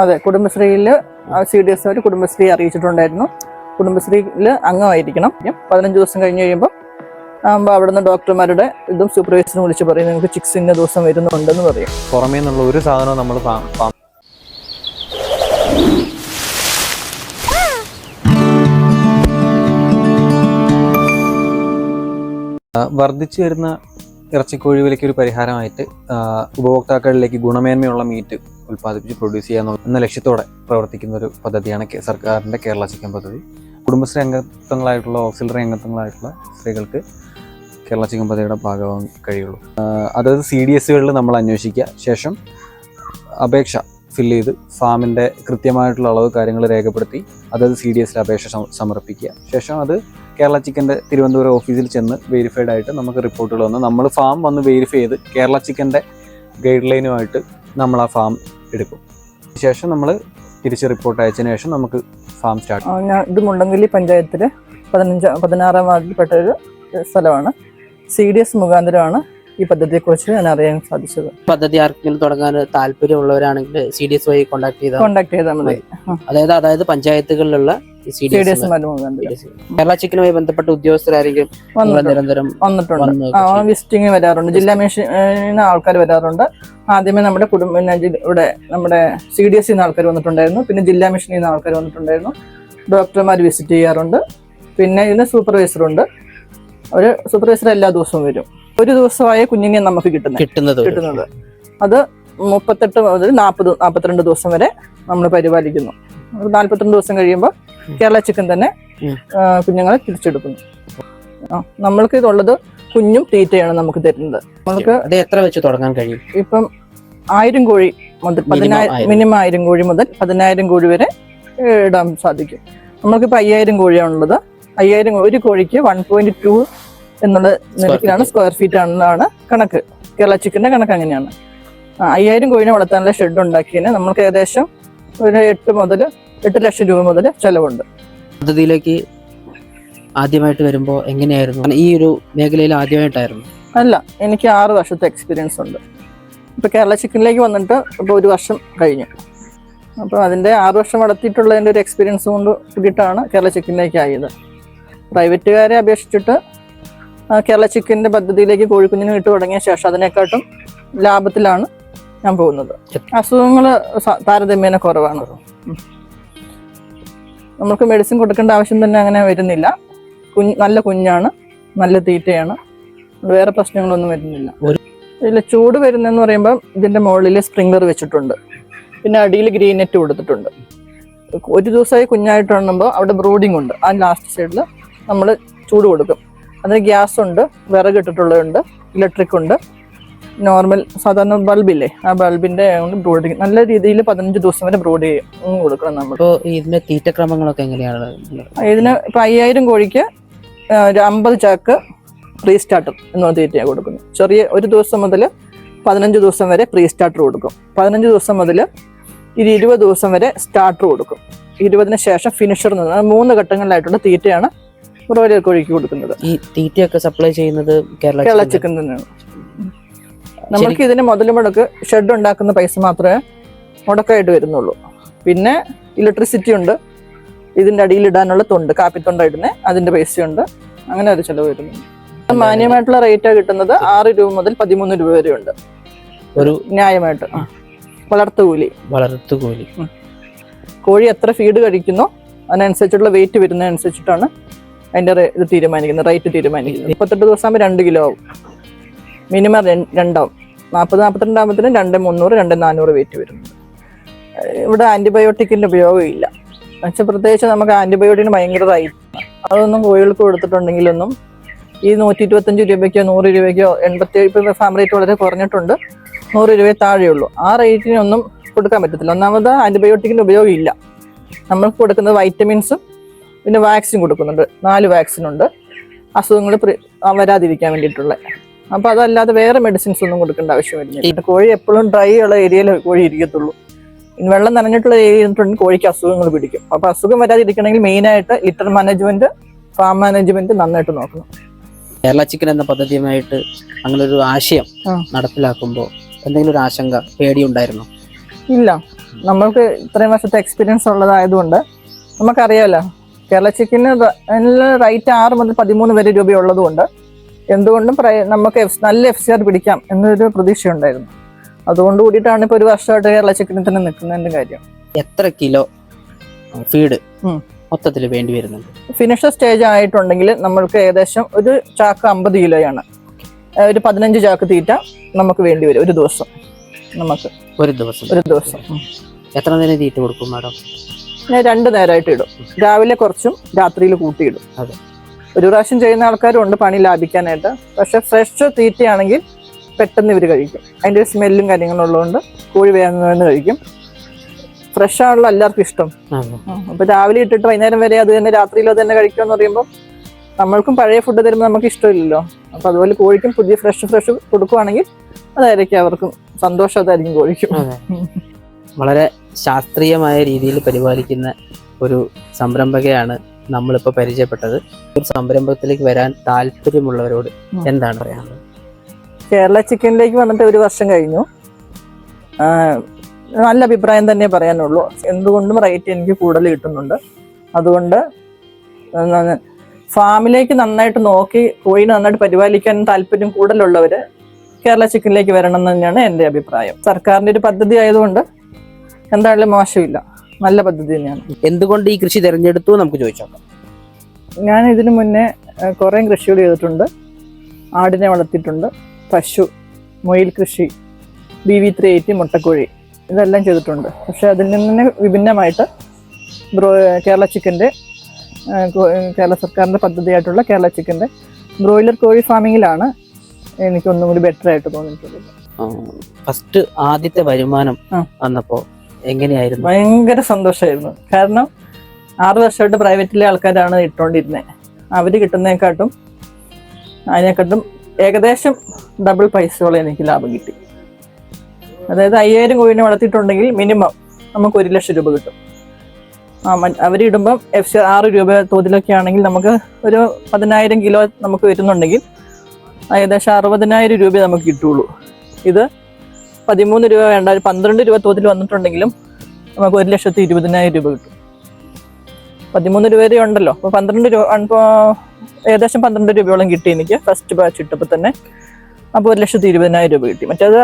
അതെ, കുടുംബശ്രീയിൽ CDS അവർ കുടുംബശ്രീ അറിയിച്ചിട്ടുണ്ടായിരുന്നു. കുടുംബശ്രീയിൽ അംഗമായിരിക്കണം. 15 ദിവസം കഴിഞ്ഞ് കഴിയുമ്പോൾ അവിടുന്ന് ഡോക്ടർമാരുടെ ഇതും സൂപ്പർവൈസറും വിളിച്ച് പറയും നിങ്ങൾക്ക് ചിക്സ് ഇന്ന ദിവസം വരുന്നുണ്ടെന്ന് പറയും. പുറമേ നിന്നുള്ള ഒരു സാധനവും നമ്മൾ വർദ്ധിച്ചു വരുന്ന ഇറച്ചിക്കോഴി വിലയ്ക്ക് ഒരു പരിഹാരമായിട്ട് ഉപഭോക്താക്കളിലേക്ക് ഗുണമേന്മയുള്ള മീറ്റ് ഉൽപ്പാദിപ്പിച്ച് പ്രൊഡ്യൂസ് ചെയ്യാൻ എന്ന ലക്ഷ്യത്തോടെ പ്രവർത്തിക്കുന്ന ഒരു പദ്ധതിയാണ് സർക്കാരിൻ്റെ കേരള ചിക്കൻ പദ്ധതി. കുടുംബശ്രീ അംഗത്വങ്ങളായിട്ടുള്ള ഓക്സിലറി അംഗത്വങ്ങളായിട്ടുള്ള സ്ത്രീകൾക്ക് കേരള ചിക്കൻ പദ്ധതിയുടെ ഭാഗമാകാൻ കഴിയുള്ളൂ. അതായത് CDSകളിൽ നമ്മൾ അന്വേഷിക്കുക, ശേഷം അപേക്ഷ ഫില്ല് ചെയ്ത് ഫാമിൻ്റെ കൃത്യമായിട്ടുള്ള അളവ് കാര്യങ്ങൾ രേഖപ്പെടുത്തി അതായത് CDSൽ അപേക്ഷ സമർപ്പിക്കുക. ശേഷം അത് കേരള ചിക്കൻ്റെ തിരുവനന്തപുരം ഓഫീസിൽ ചെന്ന് വെരിഫൈഡ് ആയിട്ട് നമുക്ക് റിപ്പോർട്ടുകൾ വന്ന് നമ്മൾ ഫാം വന്ന് വെരിഫൈ ചെയ്ത് കേരള ചിക്കൻ്റെ ഗൈഡ് ലൈനുമായിട്ട് നമ്മൾ ആ ഫാം എടുക്കും. ശേഷം നമ്മൾ തിരിച്ച് റിപ്പോർട്ട് അയച്ചതിന് ശേഷം നമുക്ക് ഫാം സ്റ്റാർട്ട്. ഇത് മുണ്ടങ്കല്ലി പഞ്ചായത്തിൽ 16-ാം വാർഡിൽപ്പെട്ട ഒരു സ്ഥലമാണ്. CDS മുഖാന്തരമാണ് ഈ പദ്ധതിയെക്കുറിച്ച് ഞാൻ അറിയാൻ സാധിച്ചത്. പദ്ധതി ആർക്കെങ്കിലും തുടങ്ങാൻ താല്പര്യമുള്ളവരാണെങ്കിൽ CDS വഴി കോൺടാക്ട് ചെയ്താൽ മതി. അതായത് പഞ്ചായത്തുകളിലുള്ള കേരള ചിക്കനുമായി ബന്ധപ്പെട്ട ഉദ്യോഗസ്ഥരായിരിക്കും നിരന്തരം വന്നിട്ടുണ്ട്. വിസിറ്റിംഗ് വരാറുണ്ട്. ജില്ലാ മിഷൻ ആൾക്കാർ വരാറുണ്ട്. ആദ്യമേ ഇവിടെ നമ്മുടെ CDS ആൾക്കാർ വന്നിട്ടുണ്ടായിരുന്നു. പിന്നെ ജില്ലാ മിഷനിൽ നിന്ന് ആൾക്കാർ വന്നിട്ടുണ്ടായിരുന്നു. ഡോക്ടർമാർ വിസിറ്റ് ചെയ്യാറുണ്ട്. പിന്നെ ഇതിന് സൂപ്പർവൈസറുണ്ട്. ഒരു സൂപ്പർവൈസർ എല്ലാ ദിവസവും വരും. ഒരു ദിവസമായ കുഞ്ഞിനെ നമുക്ക് കിട്ടുന്നത് അത് 38 മുതൽ 42 ദിവസം വരെ നമ്മൾ പരിപാലിക്കുന്നു. 42 ദിവസം കഴിയുമ്പോൾ കേരള ചിക്കൻ തന്നെ കുഞ്ഞുങ്ങളെ തിരിച്ചെടുക്കുന്നു. നമ്മൾക്ക് ഇതുള്ളത് കുഞ്ഞും തീറ്റയാണ് നമുക്ക് തരുന്നത്. നമുക്ക് എത്ര വെച്ച് തുടങ്ങാൻ കഴിയും? ഇപ്പം 1000 കോഴി മുതൽ മിനിമം 1000 കോഴി മുതൽ 10,000 കോഴി വരെ ഇടാൻ സാധിക്കും. നമ്മൾക്കിപ്പോൾ 5000 കോഴിയാണുള്ളത്. 5000 ഒരു കോഴിക്ക് 1.2 എന്നുള്ള നിരക്കിലാണ് സ്ക്വയർ ഫീറ്റ് ആണെന്നാണ് കണക്ക്. കേരള ചിക്കൻ്റെ കണക്ക് അങ്ങനെയാണ്. 5000 കോഴിനെ വളർത്താനുള്ള ഷെഡ് ഉണ്ടാക്കിയതിന് നമുക്ക് ഏകദേശം ഒരു 8 ലക്ഷം രൂപ മുതൽ ചെലവുണ്ട്. പദ്ധതിയിലേക്ക് ആദ്യമായിട്ട് വരുമ്പോൾ എങ്ങനെയായിരുന്നു? ഈ ഒരു മേഖലയിൽ ആദ്യമായിട്ടായിരുന്നു? അല്ല, എനിക്ക് 6 വർഷത്തെ എക്സ്പീരിയൻസ് ഉണ്ട്. ഇപ്പോൾ കേരള ചിക്കനിലേക്ക് വന്നിട്ട് ഇപ്പോൾ 1 വർഷം കഴിഞ്ഞു. അപ്പോൾ അതിൻ്റെ 6 വർഷം വളർത്തിയിട്ടുള്ളതിൻ്റെ ഒരു എക്സ്പീരിയൻസ് കൊണ്ട് കൂടിയിട്ടാണ് കേരള ചിക്കനിലേക്ക് ആയത്. പ്രൈവറ്റുകാരെ അപേക്ഷിച്ചിട്ട് കേരള ചിക്കൻ്റെ പദ്ധതിയിലേക്ക് കോഴിക്കുഞ്ഞിന് ഇട്ട് തുടങ്ങിയ ശേഷം അതിനെക്കാട്ടും ലാഭത്തിലാണ് ഞാൻ പോകുന്നത്. അസുഖങ്ങൾ താരതമ്യേന കുറവാണ്. നമുക്ക് മെഡിസിൻ കൊടുക്കേണ്ട ആവശ്യം തന്നെ അങ്ങനെ വരുന്നില്ല. നല്ല കുഞ്ഞാണ്, നല്ല തീറ്റയാണ്, വേറെ പ്രശ്നങ്ങളൊന്നും വരുന്നില്ല. ഇതിൽ ചൂട് വരുന്നതെന്ന് പറയുമ്പോൾ ഇതിൻ്റെ മുകളിൽ സ്പ്രിംഗ്ലർ വെച്ചിട്ടുണ്ട്. പിന്നെ അടിയിൽ ഗ്രീൻ നെറ്റ് കൊടുത്തിട്ടുണ്ട്. ഒരു ദിവസമായി കുഞ്ഞായിട്ടുണ്ടുമ്പോൾ അവിടെ ബ്രൂഡിംഗ് ഉണ്ട്. ആ ലാസ്റ്റ് സൈഡിൽ നമ്മൾ ചൂട് കൊടുക്കും. അതിന് ഗ്യാസ് ഉണ്ട്, വിറക് ഇട്ടിട്ടുള്ളതുണ്ട്, ഇലക്ട്രിക് ഉണ്ട്, നോർമൽ സാധാരണ ബൾബില്ലേ ആ ബൾബിന്റെ ബ്രൂഡിങ് നല്ല രീതിയിൽ 15 ദിവസം വരെ ബ്രൂഡ് ചെയ്യും കൊടുക്കണം നമ്മൾ. ഇതിന്റെ തീറ്റക്രമങ്ങളൊക്കെ എങ്ങനെയാണ്? ഇതിന് ഇപ്പൊ 5000 കോഴിക്ക് 50 ചാക്ക് പ്രീ സ്റ്റാർട്ടർ എന്ന തീറ്റയാണ് കൊടുക്കുന്നത്. ചെറിയ ഒരു ദിവസം മുതൽ 15 ദിവസം വരെ പ്രീ സ്റ്റാർട്ടർ കൊടുക്കും. 15 ദിവസം മുതൽ 20 ദിവസം വരെ സ്റ്റാർട്ടർ കൊടുക്കും. 20-ന് ശേഷം ഫിനിഷർ എന്ന് പറഞ്ഞാൽ 3 ഘട്ടങ്ങളിലായിട്ടുള്ള തീറ്റയാണ് ബ്രോയിലർ കോഴിക്ക് കൊടുക്കുന്നത്. ഈ തീറ്റയൊക്കെ സപ്ലൈ ചെയ്യുന്നത് കേരള ചിക്കൻ തന്നെയാണ്. നമുക്ക് ഇതിന് മുതൽ മുടക്ക് ഷെഡ് ഉണ്ടാക്കുന്ന പൈസ മാത്രമേ മുടക്കായിട്ട് വരുന്നുള്ളൂ. പിന്നെ ഇലക്ട്രിസിറ്റി ഉണ്ട്, ഇതിൻ്റെ അടിയിലിടാനുള്ള തൊണ്ട്, കാപ്പിത്തൊണ്ടായിടുന്നേ അതിൻ്റെ പൈസയുണ്ട്. അങ്ങനെ ഒരു ചിലവ് വരുന്നുണ്ട്. മാന്യമായിട്ടുള്ള റേറ്റാണ് കിട്ടുന്നത്. 6 രൂപ മുതൽ 13 രൂപ വരെ ഉണ്ട് ഒരു ന്യായമായിട്ട്. വളർത്തുകൂലി കോഴി എത്ര ഫീഡ് കഴിക്കുന്നോ അതിനനുസരിച്ചുള്ള വെയിറ്റ് വരുന്നതനുസരിച്ചിട്ടാണ് അതിൻ്റെ ഇത് തീരുമാനിക്കുന്നത്, റേറ്റ് തീരുമാനിക്കുന്നത്. 38 ദിവസം ആകുമ്പോൾ 2 കിലോ ആവും. മിനിമം 2 ആവും. 40-42 ആകുമ്പോഴത്തേനും 2,300 2,400 വെയിറ്റ് വരുന്നുണ്ട്. ഇവിടെ ആൻറ്റിബയോട്ടിക്കിൻ്റെ ഉപയോഗം ഇല്ല. എന്നുവെച്ചാൽ പ്രത്യേകിച്ച് നമുക്ക് ആൻറ്റിബയോട്ടിക്കിന് ഭയങ്കര റേറ്റ്. അതൊന്നും കോഴികൾക്ക് കൊടുത്തിട്ടുണ്ടെങ്കിലൊന്നും ഈ 125 രൂപയ്ക്കോ 100 രൂപയ്ക്കോ 87 ഇപ്പോൾ ഫാം റേറ്റ് വളരെ കുറഞ്ഞിട്ടുണ്ട്. 100 രൂപയെ താഴെയുള്ളൂ. ആ റേറ്റിനൊന്നും കൊടുക്കാൻ പറ്റത്തില്ല. ഒന്നാമത് ആൻറ്റിബയോട്ടിക്കിൻ്റെ ഉപയോഗം ഇല്ല. നമ്മൾക്ക് കൊടുക്കുന്നത് വൈറ്റമിൻസും പിന്നെ വാക്സിൻ കൊടുക്കുന്നുണ്ട്. 4 വാക്സിനുണ്ട് അസുഖങ്ങൾ വരാതിരിക്കാൻ വേണ്ടിയിട്ടുള്ള. അപ്പോൾ അതല്ലാതെ വേറെ മെഡിസിൻസ് ഒന്നും കൊടുക്കേണ്ട ആവശ്യം വരുന്നില്ല. കോഴി എപ്പോഴും ഡ്രൈ ഉള്ള ഏരിയയിൽ കോഴി ഇരിക്കത്തുള്ളൂ. വെള്ളം നനഞ്ഞിട്ടുള്ള ഏരിയ കോഴിക്ക് അസുഖങ്ങൾ പിടിക്കും. അപ്പോൾ അസുഖം വരാതിരിക്കണമെങ്കിൽ മെയിനായിട്ട് ലിറ്റർ മാനേജ്മെന്റ്, ഫാം മാനേജ്മെന്റ് നന്നായിട്ട് നോക്കണം. കേരള ചിക്കൻ എന്ന പദ്ധതിയുമായിട്ട് അങ്ങനെ ഒരു ആശയം നടപ്പിലാക്കുമ്പോൾ എന്തെങ്കിലും ഒരു ആശങ്ക, പേടി ഉണ്ടായിരുന്നോ? ഇല്ല, നമ്മൾക്ക് ഇത്രയും വർഷത്തെ എക്സ്പീരിയൻസ് ഉള്ളതായതുകൊണ്ട് നമുക്കറിയാമല്ലോ കേരള ചിക്കന് റേറ്റ് 6 മുതൽ 13 വരെ രൂപയുള്ളതുകൊണ്ട് എന്തുകൊണ്ടും നമുക്ക് നല്ല FCR പിടിക്കാം എന്നൊരു പ്രതീക്ഷയുണ്ടായിരുന്നു. അതുകൊണ്ട് കൂടിയിട്ടാണ് ഇപ്പോൾ ഒരു വർഷമായിട്ട് കേരള ചിക്കനിൽ തന്നെ നിൽക്കുന്നതിന്റെ കാര്യം. എത്ര കിലോ ഫീഡ് മൊത്തത്തിൽ വേണ്ടി വരുന്നുണ്ട്? ഫിനിഷർ സ്റ്റേജ് ആയിട്ടുണ്ടെങ്കിൽ നമ്മൾക്ക് ഏകദേശം ഒരു ചാക്ക് 50 കിലോയാണ്. ഒരു 15 ചാക്ക് തീറ്റ നമുക്ക് വേണ്ടി വരും ഒരു ദിവസം. നമുക്ക് ഒരു ദിവസം എത്ര നേരം തീറ്റ കൊടുക്കും മാഡം? ഞാൻ 2 നേരമായിട്ട് ഇടും. രാവിലെ കുറച്ചും രാത്രിയിൽ കൂട്ടിയിടും. അതെ, ഒരു പ്രാവശ്യം ചെയ്യുന്ന ആൾക്കാരും ഉണ്ട് പണി ലാഭിക്കാനായിട്ട്. പക്ഷെ ഫ്രഷ് തീറ്റയാണെങ്കിൽ പെട്ടെന്ന് ഇവർ കഴിക്കും. അതിൻ്റെ ഒരു സ്മെല്ലും കാര്യങ്ങളും ഉള്ളതുകൊണ്ട് കോഴി വേഗം കഴിക്കും. ഫ്രഷ് ആണല്ലോ എല്ലാവർക്കും ഇഷ്ടം. അപ്പൊ രാവിലെ ഇട്ടിട്ട് വൈകുന്നേരം വരെ അത് തന്നെ രാത്രിയിൽ അത് തന്നെ കഴിക്കുമെന്ന് പറയുമ്പോൾ നമ്മൾക്കും പഴയ ഫുഡ് തരുമ്പോൾ നമുക്ക് ഇഷ്ടമില്ലല്ലോ. അപ്പൊ അതുപോലെ കോഴിക്കും പുതിയ ഫ്രഷ് കൊടുക്കുവാണെങ്കിൽ അതായിരിക്കും അവർക്കും സന്തോഷം, അതായിരിക്കും കോഴിക്കും. വളരെ ശാസ്ത്രീയമായ രീതിയിൽ പരിപാലിക്കുന്ന ഒരു സംരംഭകയാണ് നമ്മളിപ്പോൾ പരിചയപ്പെട്ടത്. ഒരു സംരംഭത്തിലേക്ക് വരാൻ താല്പര്യമുള്ളവരോട് എന്താണ് പറയാനുള്ളത്? കേരള ചിക്കനിലേക്ക് വന്നിട്ട് 1 വർഷം കഴിഞ്ഞു. നല്ല അഭിപ്രായം തന്നെ പറയാനുള്ളൂ. എന്തുകൊണ്ടും റേറ്റ് എനിക്ക് കൂടുതൽ കിട്ടുന്നുണ്ട്. അതുകൊണ്ട് ഫാമിലേക്ക് നന്നായിട്ട് നോക്കി കോഴിനെ നന്നായിട്ട് പരിപാലിക്കാൻ താല്പര്യം കൂടുതലുള്ളവർ കേരള ചിക്കനിലേക്ക് വരണം എന്ന് തന്നെയാണ് എൻ്റെ അഭിപ്രായം. സർക്കാരിൻ്റെ ഒരു പദ്ധതി ആയതുകൊണ്ട് എന്തായാലും മോശമില്ല, നല്ല പദ്ധതി തന്നെയാണ്. എന്തുകൊണ്ട് ഈ കൃഷി തിരഞ്ഞെടുത്തു നമുക്ക് ചോദിച്ചോക്കാം. ഞാൻ ഇതിനു മുന്നേ കുറേ കൃഷികൾ ചെയ്തിട്ടുണ്ട്. ആടിനെ വളർത്തിയിട്ടുണ്ട്, പശു, മുയൽ കൃഷി, BV380 മുട്ടക്കോഴി, ഇതെല്ലാം ചെയ്തിട്ടുണ്ട്. പക്ഷെ അതിൽ നിന്ന് വിഭിന്നമായിട്ട് കേരള ചിക്കൻ്റെ കേരള സർക്കാരിൻ്റെ പദ്ധതിയായിട്ടുള്ള കേരള ചിക്കൻ്റെ ബ്രോയിലർ കോഴി ഫാമിങ്ങിലാണ് എനിക്കൊന്നും കൂടി ബെറ്റർ ആയിട്ട് തോന്നിയിട്ടുള്ളത്. ഫസ്റ്റ് ആദ്യത്തെ വരുമാനം വന്നപ്പോൾ എങ്ങനെയായിരുന്നു? ഭയങ്കര സന്തോഷമായിരുന്നു. കാരണം 6 വർഷമായിട്ട് പ്രൈവറ്റിലെ ആൾക്കാരാണ് ഇട്ടുകൊണ്ടിരുന്നത്. അവർ കിട്ടുന്നതിനെക്കാട്ടും അതിനെക്കാട്ടും ഏകദേശം ഡബിൾ പൈസയോളം എനിക്ക് ലാഭം കിട്ടി. അതായത് 5000 കോഴിനെ വളർത്തിയിട്ടുണ്ടെങ്കിൽ മിനിമം നമുക്ക് 1 ലക്ഷം രൂപ കിട്ടും. അവരിടുമ്പം FCR 6 രൂപ തോതിലൊക്കെ ആണെങ്കിൽ നമുക്ക് ഒരു 10,000 കിലോ നമുക്ക് വരുന്നുണ്ടെങ്കിൽ ഏകദേശം 60,000 രൂപ നമുക്ക് കിട്ടുള്ളൂ. ഇത് 13 രൂപ വേണ്ട 12 രൂപ തോതിൽ വന്നിട്ടുണ്ടെങ്കിലും നമുക്ക് 1,20,000 രൂപ കിട്ടും. 13 രൂപ വരെ ഉണ്ടല്ലോ. അപ്പോൾ 12 രൂപ ഇപ്പോൾ ഏകദേശം 12 രൂപയോളം കിട്ടി എനിക്ക് ഫസ്റ്റ് ബാച്ച് ഇട്ടപ്പോൾ തന്നെ. അപ്പോൾ 1,20,000 രൂപ കിട്ടി. മറ്റേത്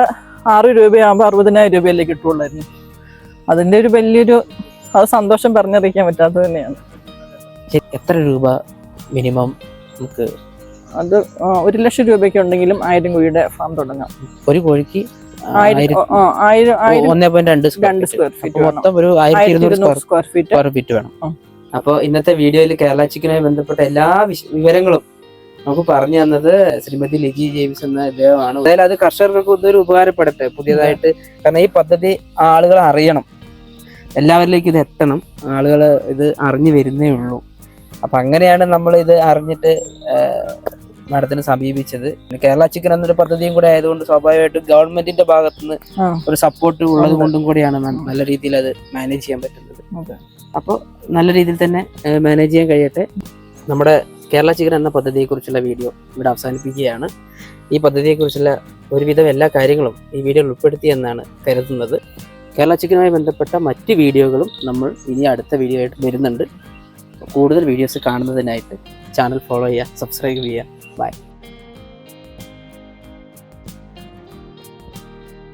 6 രൂപയാകുമ്പോൾ 60,000 രൂപയല്ലേ കിട്ടുള്ളായിരുന്നു. അതിൻ്റെ ഒരു വലിയൊരു സന്തോഷം പറഞ്ഞറിയിക്കാൻ പറ്റാത്തത് തന്നെയാണ്. എത്ര രൂപ മിനിമം നമുക്ക്? അത് 1 ലക്ഷം രൂപയ്ക്ക് ഉണ്ടെങ്കിലും 1000 കോഴിയുടെ ഫാം തുടങ്ങാം. ഒരു കോഴിക്ക് 1.2 സ്ക്വയർ ഫീറ്റ് മൊത്തം ഒരു 1200 സ്ക്വയർ ഫീറ്റ് വേണം. അപ്പോൾ ഇന്നത്തെ വീഡിയോയിൽ കേരള ചിക്കനുമായി ബന്ധപ്പെട്ട എല്ലാ വിവരങ്ങളും നമുക്ക് പറഞ്ഞു തന്നത് ശ്രീമതി ലിജി ജെയിംസ് എന്ന ഇദ്ദേഹമാണ്. അതായത് അത് കർഷകർക്ക് ഇതൊരു ഉപകാരപ്പെടട്ടെ പുതിയതായിട്ട്. കാരണം ഈ പദ്ധതി ആളുകൾ അറിയണം, എല്ലാവരിലേക്കും ഇത് എത്തണം. ആളുകൾ ഇത് അറിഞ്ഞു വരുന്നേ ഉള്ളൂ. അപ്പൊ അങ്ങനെയാണ് നമ്മൾ ഇത് അറിഞ്ഞിട്ട് മാഡത്തിനെ സമീപിച്ചത്. കേരള ചിക്കൻ എന്നൊരു പദ്ധതിയും കൂടെ ആയതുകൊണ്ട് സ്വാഭാവികമായിട്ടും ഗവൺമെന്റിന്റെ ഭാഗത്തുനിന്ന് ഒരു സപ്പോർട്ട് ഉള്ളത് കൊണ്ടും കൂടിയാണ് നല്ല രീതിയിൽ അത് മാനേജ് ചെയ്യാൻ പറ്റുന്നത്. അപ്പോൾ നല്ല രീതിയിൽ തന്നെ മാനേജ് ചെയ്യാൻ കഴിയട്ടെ. നമ്മുടെ കേരള ചിക്കൻ എന്ന പദ്ധതിയെക്കുറിച്ചുള്ള വീഡിയോ ഇവിടെ അവസാനിപ്പിക്കുകയാണ്. ഈ പദ്ധതിയെക്കുറിച്ചുള്ള ഒരുവിധം എല്ലാ കാര്യങ്ങളും ഈ വീഡിയോയിൽ ഉൾപ്പെടുത്തി എന്നാണ് കരുതുന്നത്. കേരള ചിക്കനുമായി ബന്ധപ്പെട്ട മറ്റ് വീഡിയോകളും നമ്മൾ ഇനി അടുത്ത വീഡിയോ ആയിട്ട് വരുന്നുണ്ട്. കൂടുതൽ വീഡിയോസ് കാണുന്നതിനായിട്ട് ചാനൽ ഫോളോ ചെയ്യുക, സബ്സ്ക്രൈബ് ചെയ്യുക. ബൈ.